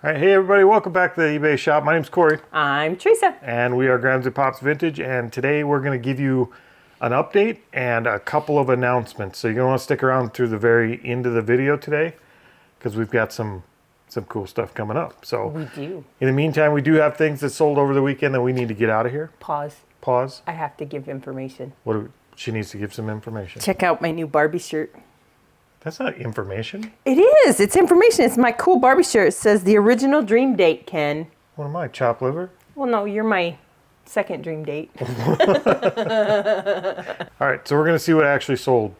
All right, hey everybody, welcome back to the eBay shop. My name's Corey. I'm Teresa. And we are Grams and Pops Vintage, and today we're going to give you an update and a couple of announcements. So you're going to want to stick around through the very end of the video today because we've got some cool stuff coming up. So We do. In the meantime, we do have things that sold over the weekend that we need to get out of here. Pause. I have to give information. She needs to give some information. Check out my new Barbie shirt. That's not information. It is. It's information. It's my cool Barbie shirt. It says the original dream date, Ken. What am I, chopped liver? Well, no, you're my second dream date. All right, so we're going to see what actually sold.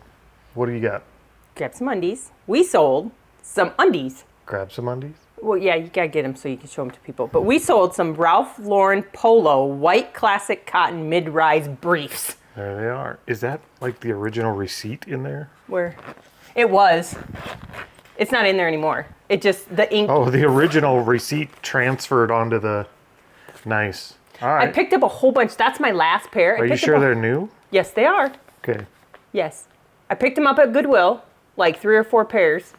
What do you got? Grab some undies. We sold some undies. Grab some undies? Well, yeah, you got to get them so you can show them to people. But we sold some Ralph Lauren Polo white classic cotton mid-rise briefs. There they are. Is that like the original receipt in there? Where? It was. It's not in there anymore. It just, the ink. Oh, the original receipt transferred onto the... Nice. All right. I picked up a whole bunch. That's my last pair. Are you sure they're new? Yes, they are. Okay. Yes. I picked them up at Goodwill, like 3 or 4 pairs.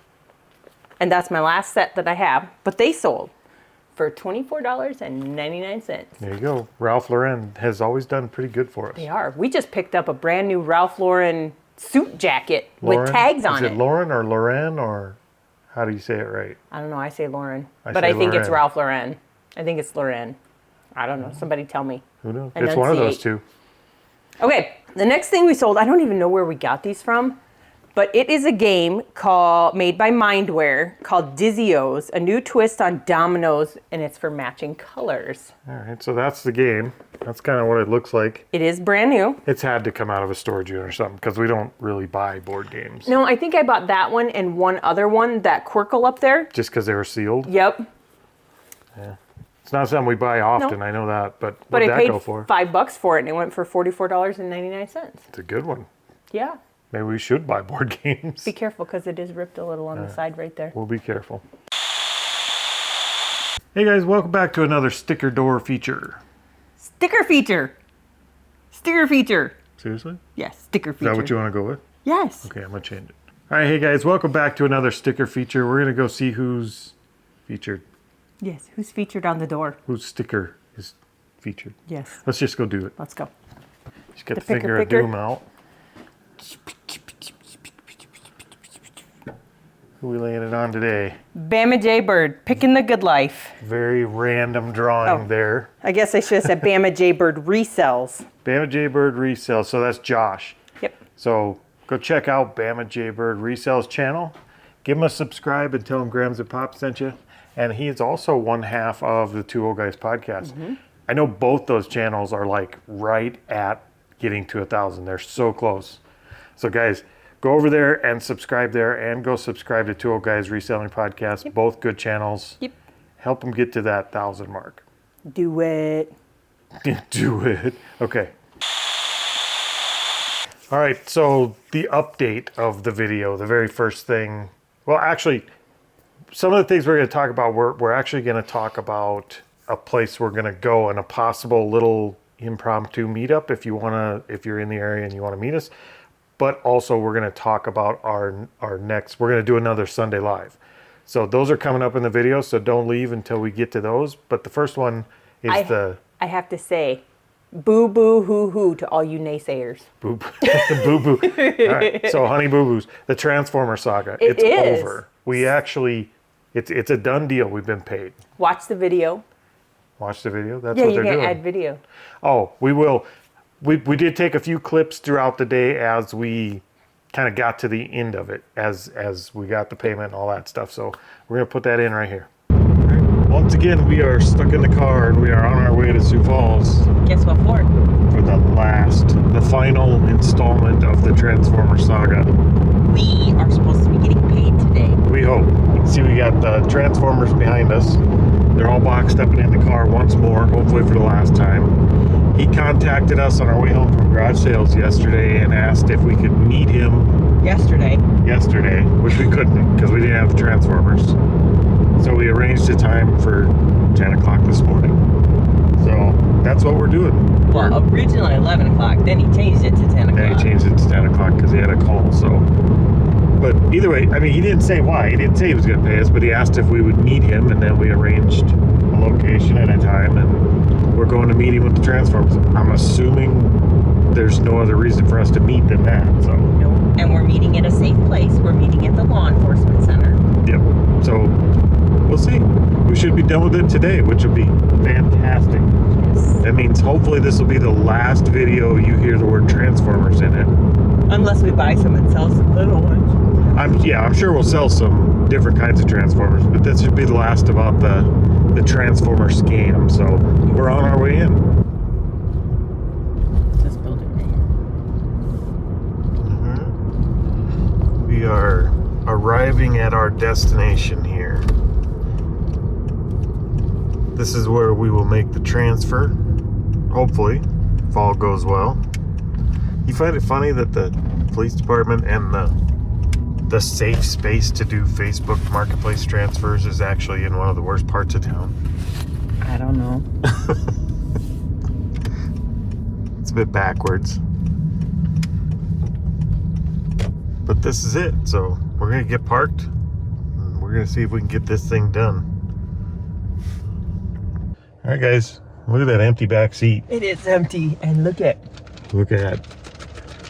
And that's my last set that I have. But they sold for $24.99. There you go. Ralph Lauren has always done pretty good for us. They are. We just picked up a brand new Ralph Lauren suit jacket with tags on it. Is it Lauren or Loren or how do you say it right? I don't know. I say Lauren. But I think it's Ralph Lauren. I think it's Lauren. I don't know. Somebody tell me. Who knows? It's one of those two. Okay. The next thing we sold, I don't even know where we got these from, but it is a game made by Mindware called Dizzy-O's, a new twist on dominoes, and it's for matching colors. All right. So that's the game. That's kind of what it looks like. It is brand new. It's had to come out of a storage unit or something because we don't really buy board games. No, I think I bought that one and one other one, that Quirkle up there. Just because they were sealed? Yep. Yeah. It's not something we buy often, I know that, but what did I that paid go for? $5 for it and it went for $44.99. It's a good one. Yeah. Maybe we should buy board games. Be careful because it is ripped a little on the side right there. We'll be careful. Hey guys, welcome back to another sticker door feature. Sticker feature. Sticker feature. Seriously? Yes, sticker feature. Is that what you want to go with? Yes. Okay, I'm going to change it. All right, hey guys, welcome back to another sticker feature. We're going to go see who's featured. Yes, who's featured on the door? Whose sticker is featured. Yes. Let's just go do it. Let's go. Just get the finger of doom out. Who are we laying it on today? Bama J Bird, picking the good life. Very random drawing there. I guess I should have said Bama J Bird resells. Bama J Bird resells. So that's Josh. Yep. So go check out Bama J Bird resells channel. Give him a subscribe and tell him Grams and Pop sent you. And he is also one half of the Two Old Guys podcast. Mm-hmm. I know both those channels are like right at getting to 1,000. They're so close. So guys, go over there and subscribe there, and go subscribe to Two Old Guys Reselling Podcast. Yep. Both good channels. Yep. Help them get to that 1,000 mark. Do it. Do it. Okay. All right, so the update of the video, the very first thing. Well, actually, some of the things we're going to talk about, we're actually going to talk about a place we're going to go and a possible little impromptu meetup if you're in the area and you want to meet us. But also we're going to talk about our next, we're going to do another Sunday Live. So those are coming up in the video, so don't leave until we get to those. But the first one is I have to say, boo boo hoo hoo to all you naysayers. Boo boo. All right, so Honey Boo Boos, the Transformer saga. It's over. We actually, it's a done deal. We've been paid. Watch the video. Watch the video? That's what they're doing. Yeah, you can add video. Oh, we will. We did take a few clips throughout the day as we kind of got to the end of it, as we got the payment and all that stuff. So we're going to put that in right here. Right. Once again, we are stuck in the car and we are on our way to Sioux Falls. Guess what for? For the final installment of the Transformer saga. We are supposed to be getting paid today. We hope. You can see we got the Transformers behind us. They're all boxed up and in the car once more, hopefully for the last time. He contacted us on our way home from garage sales yesterday and asked if we could meet him. Yesterday, which we couldn't because we didn't have the Transformers. So we arranged a time for 10 o'clock this morning. So that's what we're doing. Well, originally 11 o'clock, then he changed it to 10 o'clock. Then he changed it to 10 o'clock because he had a call, so But either way, I mean, he didn't say why. He didn't say he was going to pay us, but he asked if we would meet him, and then we arranged a location and a time, and we're going to meet him with the transformers. I'm assuming there's no other reason for us to meet than that. So. No. And we're meeting at a safe place. We're meeting at the law enforcement center. Yep. So we'll see. We should be done with it today, which would be fantastic. Yes. That means hopefully this will be the last video you hear the word transformers in it. Unless we buy some and sell some little ones. I'm sure we'll sell some different kinds of transformers, but this should be the last about the transformer scam. So we're on our way in. This building right here. We are arriving at our destination here. This is where we will make the transfer, hopefully, if all goes well. You find it funny that the police department and the safe space to do Facebook Marketplace transfers is actually in one of the worst parts of town? I don't know. It's a bit backwards. But this is it, so we're gonna get parked and we're gonna see if we can get this thing done. All right, guys, look at that empty back seat. It is empty, and look at.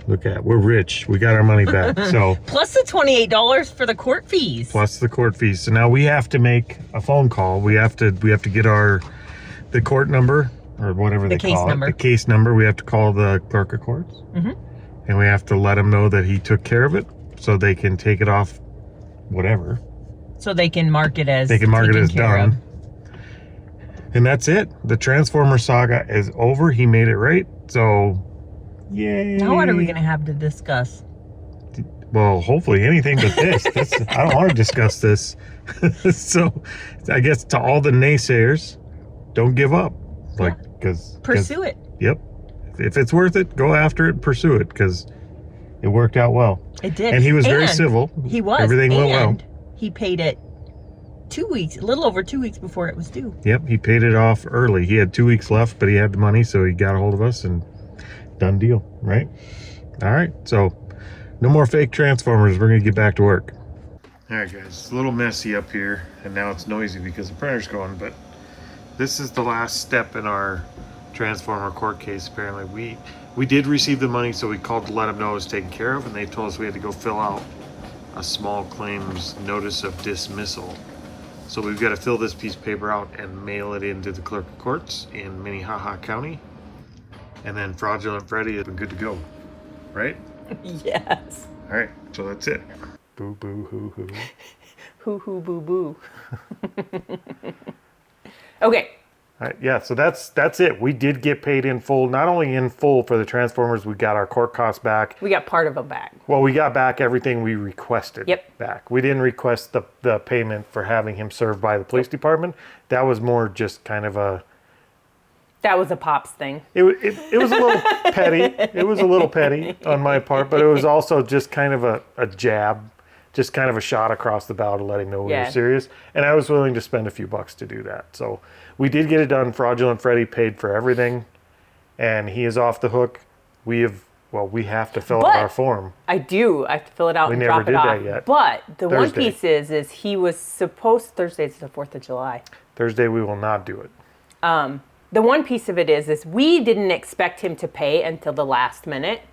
We're rich. We got our money back. So Plus the $28 for the court fees. plus the court fees. So now we have to make a phone call. We have to get the court number or whatever they call it. The case number. We have to call the clerk of courts, and we have to let them know that he took care of it, so they can take it off, whatever. So they can mark it as done. And that's it. The Transformer saga is over. He made it right. So, yay. Now what are we going to have to discuss? Well, hopefully anything but this. I don't want to discuss this. So, I guess to all the naysayers, don't give up. Pursue it. Yep. If it's worth it, go after it, pursue it, because it worked out well. It did. And he was very civil. He was. Everything went well. He paid it 2 weeks, a little over 2 weeks before it was due. Yep, he paid it off early. He had 2 weeks left, but he had the money, so he got a hold of us, and done deal, right? All right, so no more fake transformers. We're going to get back to work. All right, guys, it's a little messy up here, and now it's noisy because the printer's going, but this is the last step in our transformer court case. Apparently, we did receive the money, so we called to let them know it was taken care of, and they told us we had to go fill out a small claims notice of dismissal. So we've got to fill this piece of paper out and mail it into the clerk of courts in Minnehaha County. And then fraudulent Freddy has been good to go, right? Yes. All right, so that's it. Boo, boo, hoo, hoo. Hoo, hoo, boo, boo. Okay. All right, yeah, so that's it. We did get paid in full, not only in full for the transformers, we got our court costs back. We got part of them back. Well, we got back everything we requested back. We didn't request the payment for having him served by the police department. That was more just kind of a... That was a Pops thing. It was a little petty. It was a little petty on my part, but it was also just kind of a jab, just kind of a shot across the bow to let him know we were serious. And I was willing to spend a few bucks to do that. So we did get it done. Fraudulent Freddy paid for everything, and he is off the hook. We have to fill out our form. I have to fill it out and drop it off. We never did that yet. But the one piece is he was supposed, Thursday's the 4th of July. Thursday we will not do it. The one piece of it is we didn't expect him to pay until the last minute,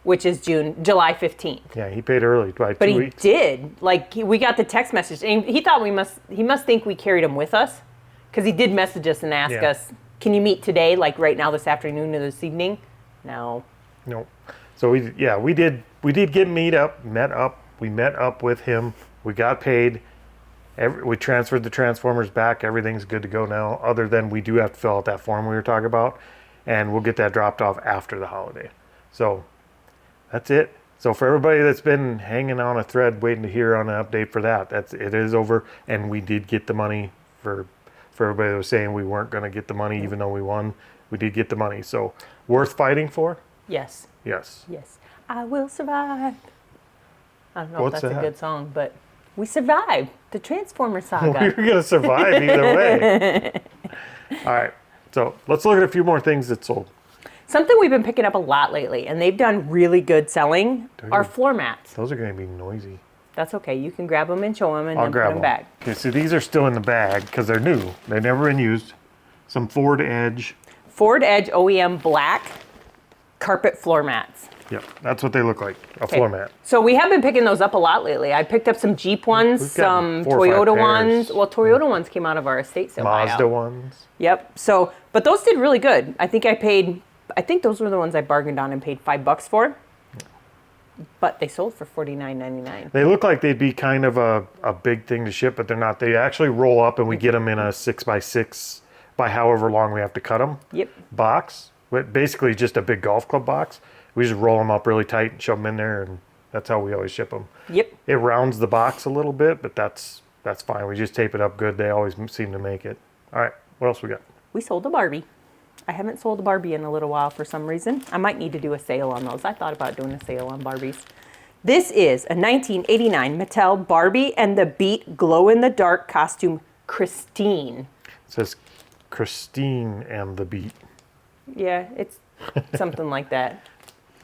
which is July 15th. Yeah, he paid early by 2 weeks. But he did. We got the text message, and he thought he must think we carried him with us, because he did message us and ask us, can you meet today, like right now, this afternoon or this evening? No. So we did met up. We met up with him. We got paid. We transferred the transformers back. Everything's good to go now, other than we do have to fill out that form we were talking about, and we'll get that dropped off after the holiday. So that's it. So for everybody that's been hanging on a thread waiting to hear on an update for that, it is over, and we did get the money. For everybody that was saying we weren't going to get the money even though we won, we did get the money. So worth fighting for? Yes. Yes. I will survive. I don't know if that's that? a good song, but we survived the Transformer saga. We were going to survive either way. All right. So let's look at a few more things that sold. Something we've been picking up a lot lately, and they've done really good selling, are floor mats. Those are going to be noisy. That's okay. You can grab them and show them and I'll then put grab them them. back. Okay, so these are still in the bag because they're new. They've never been used. Some Ford Edge. Ford Edge OEM black carpet floor mats. Yep, that's what they look like, a floor mat. So we have been picking those up a lot lately. I picked up some Jeep ones, We've gotten some 4 or 5 Toyota pairs. ones. Well, Toyota ones came out of our estate sale Mazda buyout. ones. Yep. So, but those did really good. I think those were the ones I bargained on and paid $5 for. But they sold for $49.99. They look like they'd be kind of a big thing to ship, but they're not. They actually roll up and we get them in a 6x6 by however long we have to cut them. Yep. Box, but basically just a big golf club box. We just roll them up really tight and shove them in there, and that's how we always ship them. Yep. It rounds the box a little bit, but that's fine. We just tape it up good. They always seem to make it. All right, what else we got? We sold a Barbie. I haven't sold a Barbie in a little while for some reason. I might need to do a sale on those. I thought about doing a sale on Barbies. This is a 1989 Mattel Barbie and the Beat glow-in-the-dark costume Christine. It says Christine and the Beat. Yeah, it's something like that.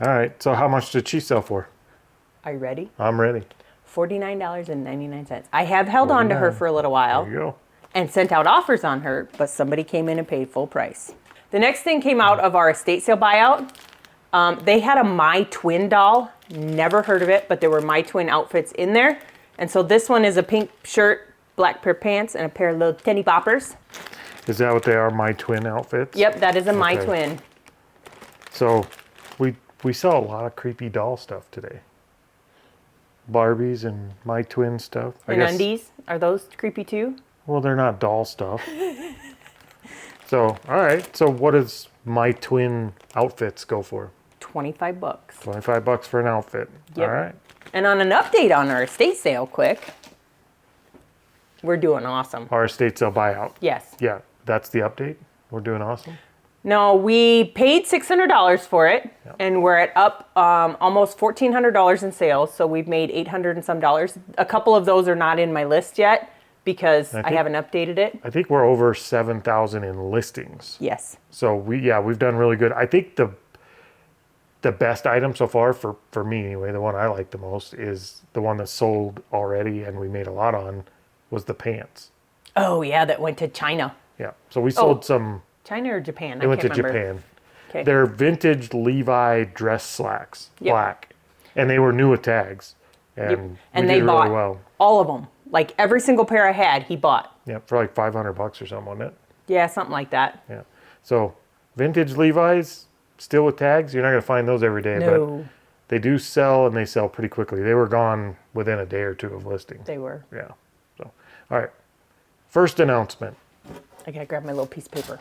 All right, so how much did she sell for? Are you ready? I'm ready. $49.99. I have held on to her for a little while. There you go. And sent out offers on her, but somebody came in and paid full price. The next thing came out of our estate sale buyout. They had a My Twin doll. Never heard of it, but there were My Twin outfits in there. And so this one is a pink shirt, black pair of pants, and a pair of little tenny boppers. Is that what they are, My Twin outfits? Yep, that is a My Okay. Twin. So we saw a lot of creepy doll stuff today. Barbies and My Twin stuff. And undies, are those creepy too? Well, they're not doll stuff. So, all right. So what does My Twin outfits go for? $25. $25 for an outfit. Yep. All right. And on an update on our estate sale, quick, we're doing awesome. Our estate sale buyout. Yes. Yeah, that's the update. We're doing awesome. No, we paid $600 for it, Yep. and we're at up almost $1,400 in sales. So we've made $800 and some dollars. A couple of those are not in my list yet because I haven't updated it. I think we're over 7,000 in listings. Yes. So we've done really good. I think the best item so far for me anyway, the one I like the most is the one that sold already and we made a lot on was the pants. Oh yeah, that went to China. Yeah. So we sold some. China or Japan? They went to Japan. Okay. They're vintage Levi dress slacks, Yep. black, and they were new with tags, and Yep. we And did they really bought well. all of them. Like every single pair I had, he bought. Yeah, for like $500 or something, wasn't it? Yeah, something like that. Yeah. So vintage Levi's still with tags. You're not gonna find those every day, but No, they do sell, and they sell pretty quickly. They were gone within a day or two of listing. they were. Yeah. So, all right. First announcement. I gotta grab my little piece of paper.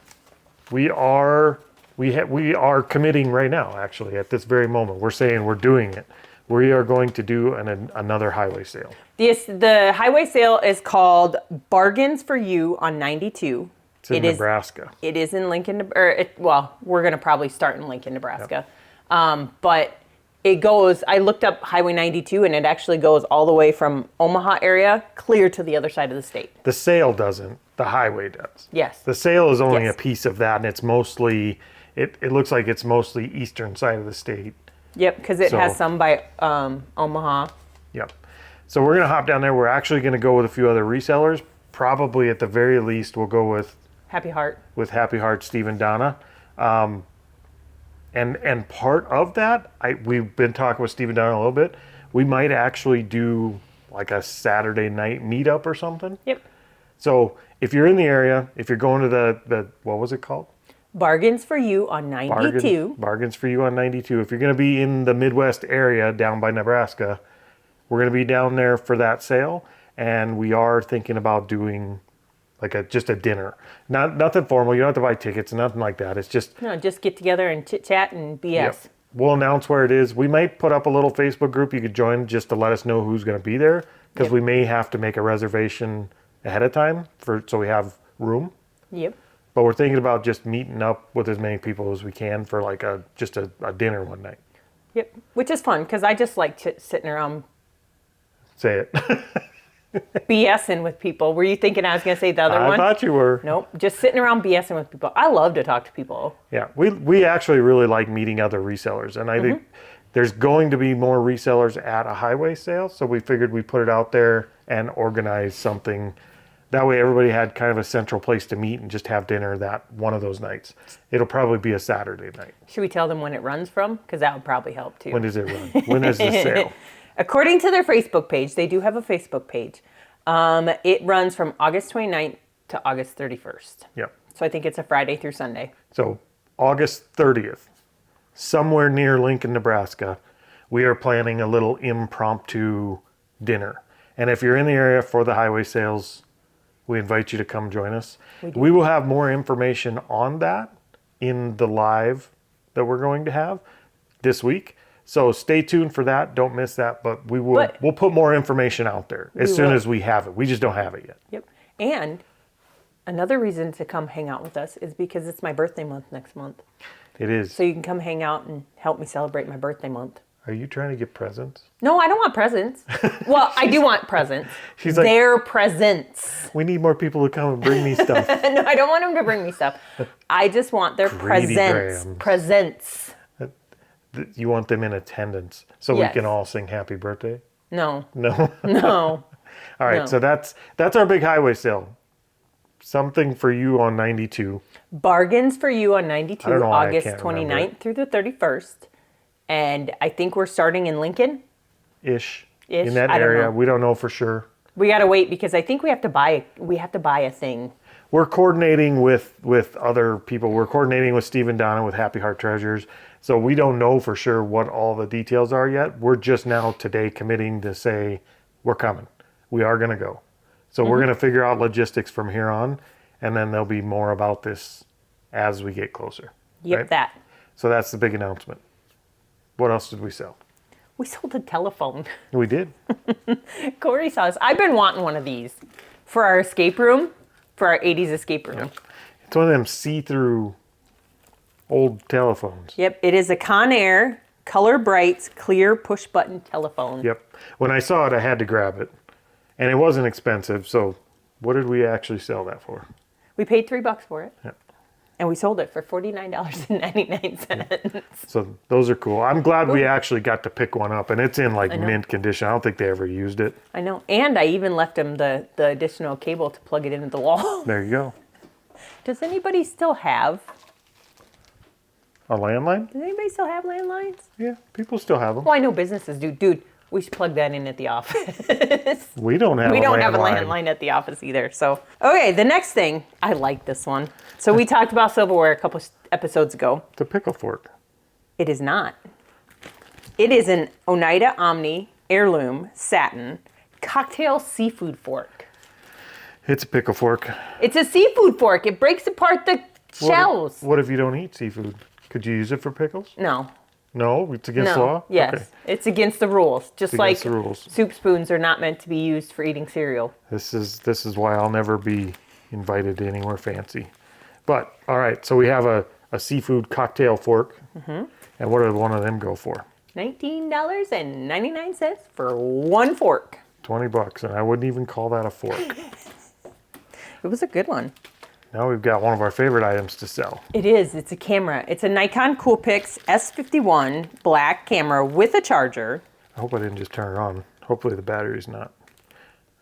We are committing right now. Actually, at this very moment, we're saying we're doing it. We are going to do another highway sale. The highway sale is called Bargains for You on 92. It's in Nebraska. It is in Lincoln, we're going to probably start in Lincoln, Nebraska. But it goes, I looked up Highway 92 and it actually goes all the way from Omaha area clear to the other side of the state. The sale doesn't. The highway does. Yes. The sale is only Yes. a piece of that, and it's mostly, it looks like it's mostly eastern side of the state. Yep, because it has So- some by Omaha. Yep. So we're going to hop down there. We're actually going to go with a few other resellers. Probably at the very least, we'll go with Happy Heart. Happy Heart, Steve and Donna. And part of that, we've been talking with Steve and Donna a little bit. We might actually do like a Saturday night meetup or something. Yep. So if you're in the area, if you're going to the what was it called? Bargains for You on 92. Bargains for You on 92. If you're going to be in the Midwest area down by Nebraska, we're going to be down there for that sale. And we are thinking about doing like just a dinner. Nothing formal. You don't have to buy tickets and nothing like that. It's just... No, just get together and chit chat and BS. Yep. We'll announce where it is. We might put up a little Facebook group you could join just to let us know who's going to be there. Because Yep. we may have to make a reservation ahead of time so we have room. Yep. But we're thinking about just meeting up with as many people as we can for like just a dinner one night. Yep. Which is fun because I just like sitting around Say it. BSing with people. Were you thinking I was going to say the other I one? thought you were. Nope. Just sitting around BSing with people. I love to talk to people. Yeah, we actually really like meeting other resellers, and I think There's going to be more resellers at a highway sale, so we figured we'd put it out there and organize something. That way everybody had kind of a central place to meet and just have dinner that one of those nights. It'll probably be a Saturday night. Should we tell them when it runs from? Because that would probably help too. When does it run? When is the sale? According to their Facebook page, they do have a Facebook page. It runs from August 29th to August 31st. Yep. So I think it's a Friday through Sunday. So August 30th, somewhere near Lincoln, Nebraska, we are planning a little impromptu dinner. And if you're in the area for the highway sales, we invite you to come join us. We will have more information on that in the live that we're going to have this week. So stay tuned for that. Don't miss that. But we'll put more information out there as soon as we have it. We just don't have it yet. Yep. And another reason to come hang out with us is because it's my birthday month next month. It is. So you can come hang out and help me celebrate my birthday month. Are you trying to get presents? No, I don't want presents. Well, I do want presents. She's like, their presents. We need more people to come and bring me stuff. No, I don't want them to bring me stuff. I just want their Greedy presents. Grahams. Presents. You want them in attendance so Yes. we can all sing happy birthday? No. No? No. All right, No. so that's our big highway sale. Something for you on 92. Bargains for you on 92, I don't know why I August can't 29th through the 31st. And I think we're starting in Lincoln. Ish. Ish? In that I don't area. know. We don't know for sure. We got to wait because I think we have to buy a thing. We're coordinating with other people. We're coordinating with Steve and Donna with Happy Heart Treasures. So we don't know for sure what all the details are yet. We're just now today committing to say we're coming. We are going to go. So we're going to figure out logistics from here on, and then there'll be more about this as we get closer. Yep, right? that. So that's the big announcement. What else did we sell? We sold a telephone. We did. Corey saw us. I've been wanting one of these for our escape room, for our 80s escape room. Yep. It's one of them see-through old telephones. Yep, it is a Conair Color Brights clear push-button telephone. Yep. When I saw it, I had to grab it. And it wasn't expensive, so what did we actually sell that for? We paid $3 for it. Yep. And we sold it for $49.99. So those are cool. I'm glad we actually got to pick one up, and it's in like know. mint condition. I don't think they ever used it. I know. And I even left him the additional cable to plug it into the wall. There you go. Does anybody still have landlines? landlines? Yeah, people still have them. Well, I know businesses do. Dude, we should plug that in at the office. We don't have We a don't landline. have a landline at the office either. So, okay, the next thing, I like this one. So we talked about silverware a couple episodes ago. It's a pickle fork. It is not. It is an Oneida Omni heirloom satin cocktail seafood fork. It's a pickle fork. It's a seafood fork. It breaks apart the shells. What if you don't eat seafood? Could you use it for pickles? No. No, it's against No. law? Yes. Okay. It's against the rules. Just like against the rules. soup spoons are not meant to be used for eating cereal. This is why I'll never be invited to anywhere fancy. But, all right, so we have a seafood cocktail fork. Mm-hmm. And what did one of them go for? $19.99 for one fork. $20, and I wouldn't even call that a fork. It was a good one. Now we've got one of our favorite items to sell. It is. It's a camera. It's a Nikon Coolpix S51 black camera with a charger. I hope I didn't just turn it on. Hopefully the battery's not.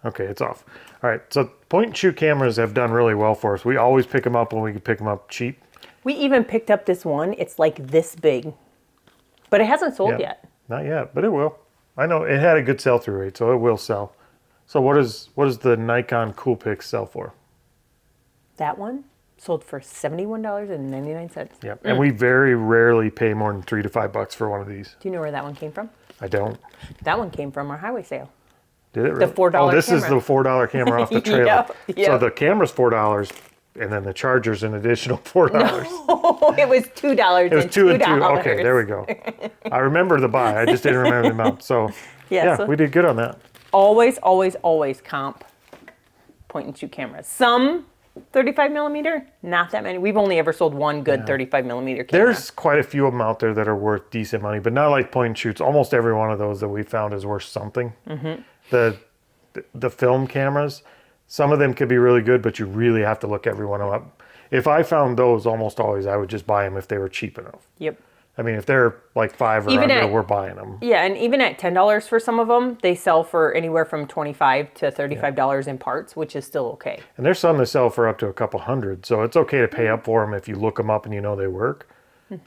Okay, it's off. All right, so point and shoot cameras have done really well for us. We always pick them up when we can pick them up cheap. We even picked up this one. It's like this big. But it hasn't sold yet. Not yet, but it will. I know it had a good sell-through rate, so it will sell. So what does the Nikon Coolpix sell for? That one sold for $71.99. Yep. And we very rarely pay more than $3 to $5 for one of these. Do you know where that one came from? I don't. That one came from our highway sale. Did it really? $4 Oh, this is camera. the $4 camera off the trailer. Yep, yep. So the camera's $4, and then the charger's an additional $4. Oh, it was $2 It was and two and two. $2. Okay, there we go. I remember the buy. I just didn't remember the amount. So yeah, so we did good on that. always, always, always comp point and shoot cameras. Some 35 millimeter, not that many. We've only ever sold one good 35 millimeter camera. There's quite a few of them out there that are worth decent money, but not like point and shoots. Almost every one of those that we found is worth something. Mm-hmm. The film cameras, some of them could be really good, but you really have to look every one of them up. If I found those, almost always I would just buy them if they were cheap enough. Yep. I mean, if they're like $5 or Even under, at- we're buying them. Yeah, and even at $10 for some of them, they sell for anywhere from $25 to $35 in parts, which is still okay. And there's some that sell for up to a couple hundred, so it's okay to pay up for them if you look them up and you know they work.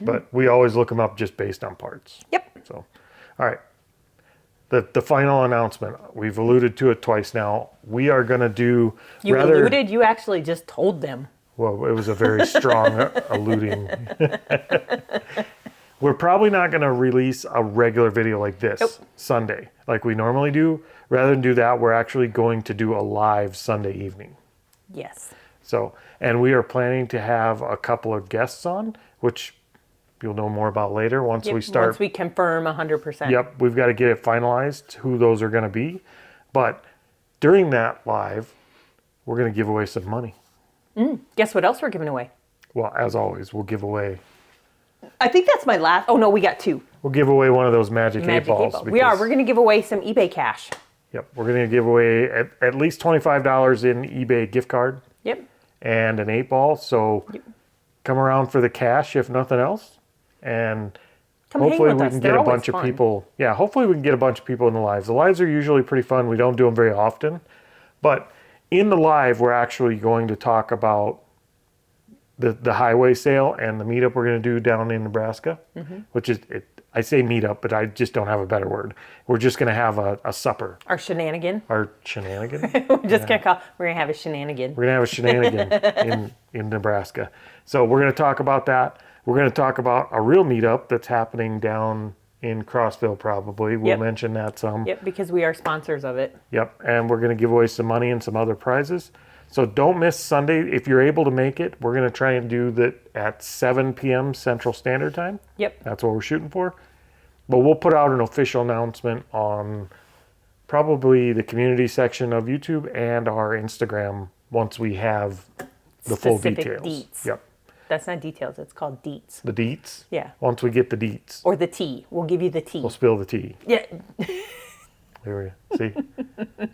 But we always look them up just based on parts. Yep. So, all right. The final announcement. We've alluded to it twice now. We are going to do You alluded, you actually just told them. Well, it was a very strong alluding. We're probably not going to release a regular video like this Sunday, like we normally do. Rather than do that, we're actually going to do a live Sunday evening. Yes. So, and we are planning to have a couple of guests on, which you'll know more about later once we start. Once we confirm 100%. Yep, we've got to get it finalized, who those are going to be. But during that live, we're going to give away some money. Guess what else we're giving away? Well, as always, we'll give away I think that's my last. Oh, no, we got 2. We'll give away one of those magic 8-balls. We are. We're going to give away some eBay cash. Yep. We're going to give away at least $25 in eBay gift card. Yep. And an 8-ball. So come around for the cash, if nothing else. And hopefully we can get a bunch of people. Yeah, hopefully we can get a bunch of people in the lives. The lives are usually pretty fun. We don't do them very often. But in the live, we're actually going to talk about the highway sale and the meetup we're going to do down in Nebraska, which is, I say meetup, but I just don't have a better word. We're just going to have a supper. Our shenanigan. Our shenanigan? We're just going to call, we're going to have a shenanigan. We're going to have a shenanigan in Nebraska. So we're going to talk about that. We're going to talk about a real meetup that's happening down in Crossville probably. We'll mention that some. Yep, because we are sponsors of it. Yep, and we're going to give away some money and some other prizes. So don't miss Sunday. If you're able to make it, we're going to try and do that at 7 p.m. Central Standard Time. Yep. That's what we're shooting for. But we'll put out an official announcement on probably the community section of YouTube and our Instagram once we have the full details. Deets. Yep. That's not details. It's called deets. The deets? Yeah. Once we get the deets. Or the tea. We'll give you the tea. We'll spill the tea. Yeah. There we go.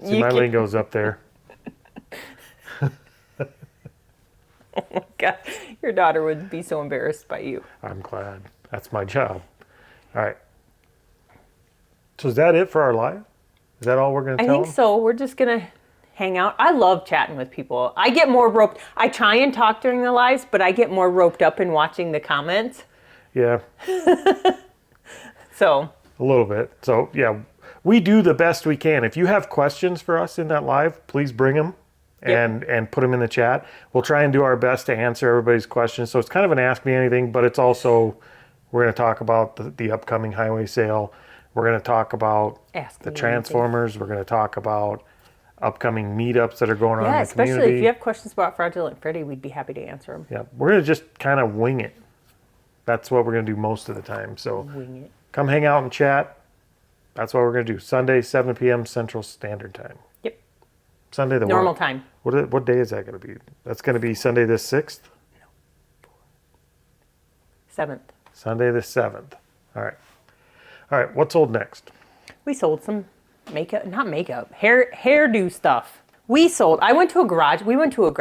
See my lingo's up there. Oh my God. Your daughter would be so embarrassed by you. I'm glad. That's my job. All right. So is that it for our live? Is that all we're going to tell them? I think so. We're just going to hang out. I love chatting with people. I get more roped. I try and talk during the lives, but I get more roped up in watching the comments. Yeah. So. A little bit. So, yeah, we do the best we can. If you have questions for us in that live, please bring them. And put them in the chat. We'll try and do our best to answer everybody's questions. So it's kind of an ask me anything, but it's also, we're going to talk about the upcoming highway sale. We're going to talk about the Transformers. We're going to talk about upcoming meetups that are going on in the community. Especially if you have questions about Fraudulent Freddy, we'd be happy to answer them. Yeah, we're going to just kind of wing it. That's what we're going to do most of the time. So Wing it. Come hang out and chat. That's what we're going to do. Sunday, 7 p.m. Central Standard Time. Yep. Sunday the normal time. What day is that going to be? That's going to be Sunday the 6th? 7th. Sunday the 7th. All right. All right, what's sold next? We sold some makeup, not makeup, hairdo stuff. We went to a garage sale. We went to a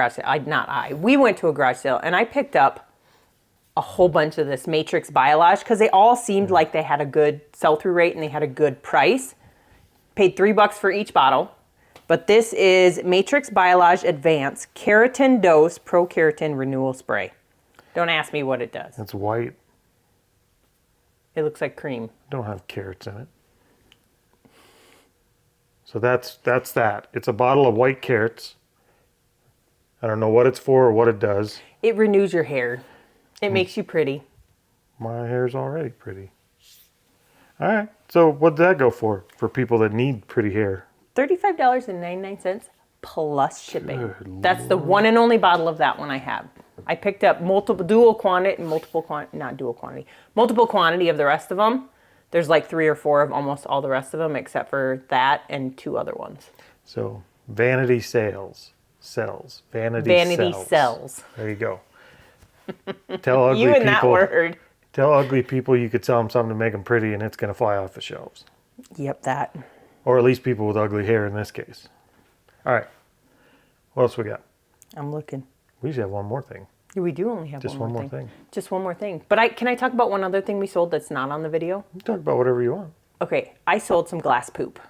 garage sale and I picked up a whole bunch of this Matrix Biolage because they all seemed like they had a good sell-through rate and they had a good price. Paid $3 for each bottle. But this is Matrix Biolage Advanced Keratin Dose Pro Keratin Renewal Spray. Don't ask me what it does. It's white. It looks like cream. Don't have carrots in it. So that's that. It's a bottle of white carrots. I don't know what it's for or what it does. It renews your hair. It makes you pretty. My hair's already pretty. All right. So what did that go for people that need pretty hair? $35.99 plus shipping. That's the one and only bottle of that one I have. I picked up multiple quantity of the rest of them. There's like 3 or 4 of almost all the rest of them except for that and 2 other ones. So vanity sells. Vanity sells. There you go. Tell ugly You and people, that word. Tell ugly people you could sell them something to make them pretty and it's going to fly off the shelves. Yep, that. Or at least people with ugly hair in this case. All right. What else we got? I'm looking. We should have one more thing. We do only have Just one more one more thing. thing. Just one more thing. But can I talk about one other thing we sold that's not on the video? You talk about whatever you want. Okay, I sold some glass poop.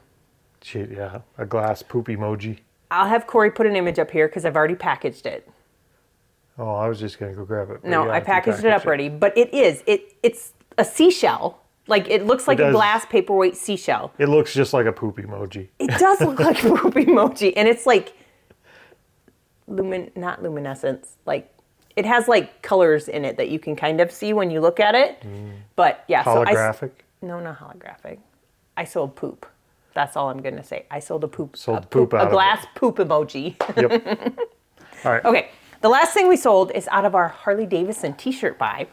Shit, yeah. A glass poop emoji. I'll have Corey put an image up here because I've already packaged it. Oh, I was just going to go grab it. But No, yeah, I if you packaged it up ready. But it's a seashell. Like, it looks like a does. glass paperweight seashell. It looks just like a poop emoji. It does look like a poop emoji. And it's like, not luminescence. Like, it has like colors in it that you can kind of see when you look at it. But yeah. Holographic? No, not holographic. I sold poop. That's all I'm going to say. I sold a poop. Sold poop out a of glass poop emoji. Yep. All right. Okay. The last thing we sold is out of our Harley Davidson t-shirt buy.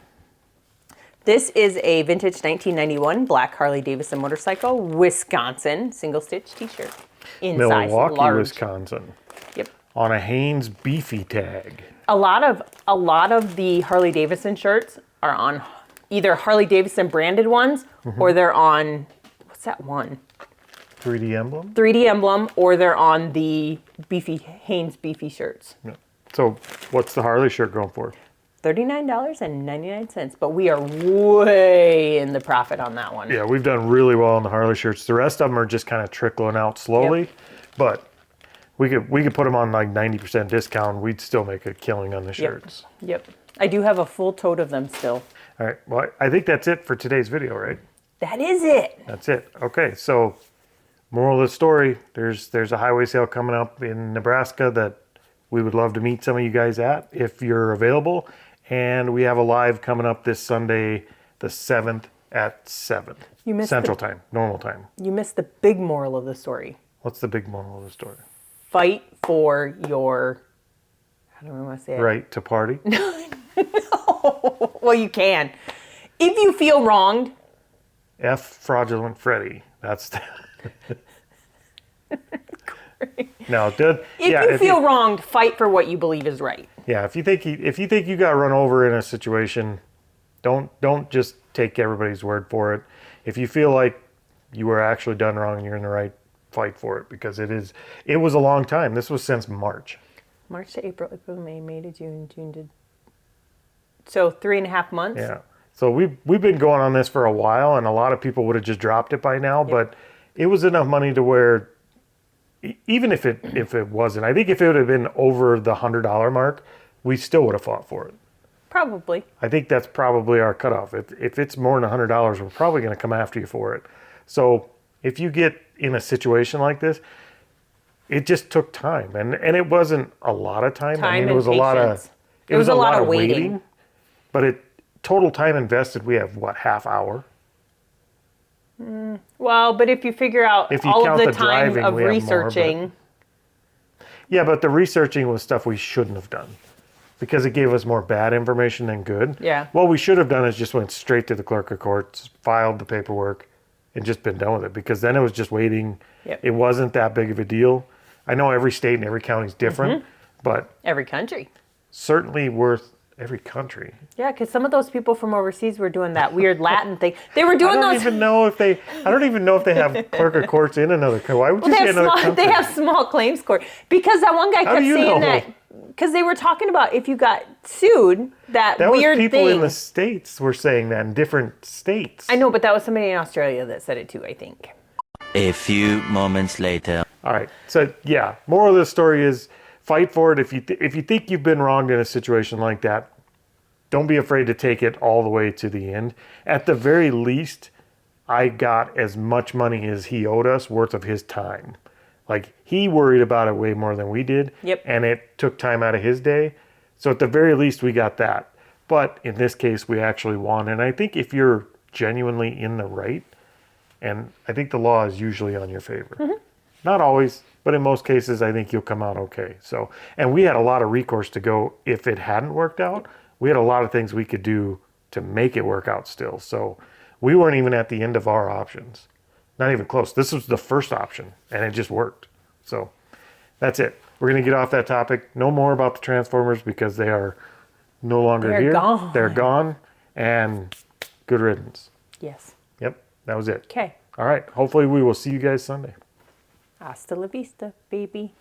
This is a vintage 1991 black Harley Davidson motorcycle, Wisconsin, single stitch t-shirt. In size Milwaukee, large. Wisconsin. Yep. On a Hanes Beefy tag. A lot of the Harley Davidson shirts are on either Harley Davidson branded ones or they're on, what's that one? 3D emblem? 3D emblem, or they're on the Hanes Beefy shirts. Yeah. So what's the Harley shirt going for? $39.99, but we are way in the profit on that one. Yeah, we've done really well on the Harley shirts. The rest of them are just kind of trickling out slowly, but we could put them on like 90% discount. We'd still make a killing on the shirts. Yep. I do have a full tote of them still. All right. Well, I think that's it for today's video, right? That is it. That's it. Okay. So moral of the story, there's a highway sale coming up in Nebraska that we would love to meet some of you guys at if you're available. And we have a live coming up this Sunday, the 7th at 7 Central Time, normal time. You missed the big moral of the story. What's the big moral of the story? Fight for your, how do I want to say it? Right to party? No. Well, you can. If you feel wronged. F fraudulent Freddy. That's No, dude. If you feel wronged, fight for what you believe is right. Yeah, if you think you got run over in a situation, don't just take everybody's word for it. If you feel like you were actually done wrong and you're in the right, fight for it, because it was a long time. This was since March. March to April, May to June to so 3.5 months. Yeah. So we've been going on this for a while, and a lot of people would have just dropped it by now, but it was enough money to where even if it wasn't, I think if it would have been over the $100 mark, we still would have fought for it. Probably. I think that's probably our cutoff. If it's more than $100, we're probably going to come after you for it. So if you get in a situation like this, it just took time, and it wasn't a lot of time. I mean, it was patience. It was a lot of waiting. But total time invested, we have what, half hour? Well, but if you figure out all of the time driving, of researching. Yeah, but the researching was stuff we shouldn't have done because it gave us more bad information than good. Yeah. What we should have done is just went straight to the clerk of courts, filed the paperwork, and just been done with it, because then it was just waiting. Yep. It wasn't that big of a deal. I know every state and every county is different, but Every country. certainly worth every country. Yeah, because some of those people from overseas were doing that weird Latin thing. They were doing I don't those. even know if they have clerk of courts in another country. Why would you say another country? They have small claims court, because that one guy kept do you saying know? that, because they were talking about if you got sued, that That was weird people thing. in the States were saying that in different states. I know, but that was somebody in Australia that said it too, I think. A few moments later. All right. So yeah, moral of the story is fight for it. If you think you've been wronged in a situation like that, don't be afraid to take it all the way to the end. At the very least, I got as much money as he owed us worth of his time. Like, he worried about it way more than we did. Yep. And it took time out of his day. So at the very least, we got that. But in this case, we actually won. And I think if you're genuinely in the right, and I think the law is usually on your favor. Not always, but in most cases, I think you'll come out okay. So, and we had a lot of recourse to go if it hadn't worked out. We had a lot of things we could do to make it work out still. So we weren't even at the end of our options. Not even close. This was the first option, and it just worked. So that's it. We're going to get off that topic. No more about the Transformers, because they are no longer They're here. gone. They're gone, and good riddance. Yes. Yep, that was it. Okay. All right. Hopefully we will see you guys Sunday. Hasta la vista, baby.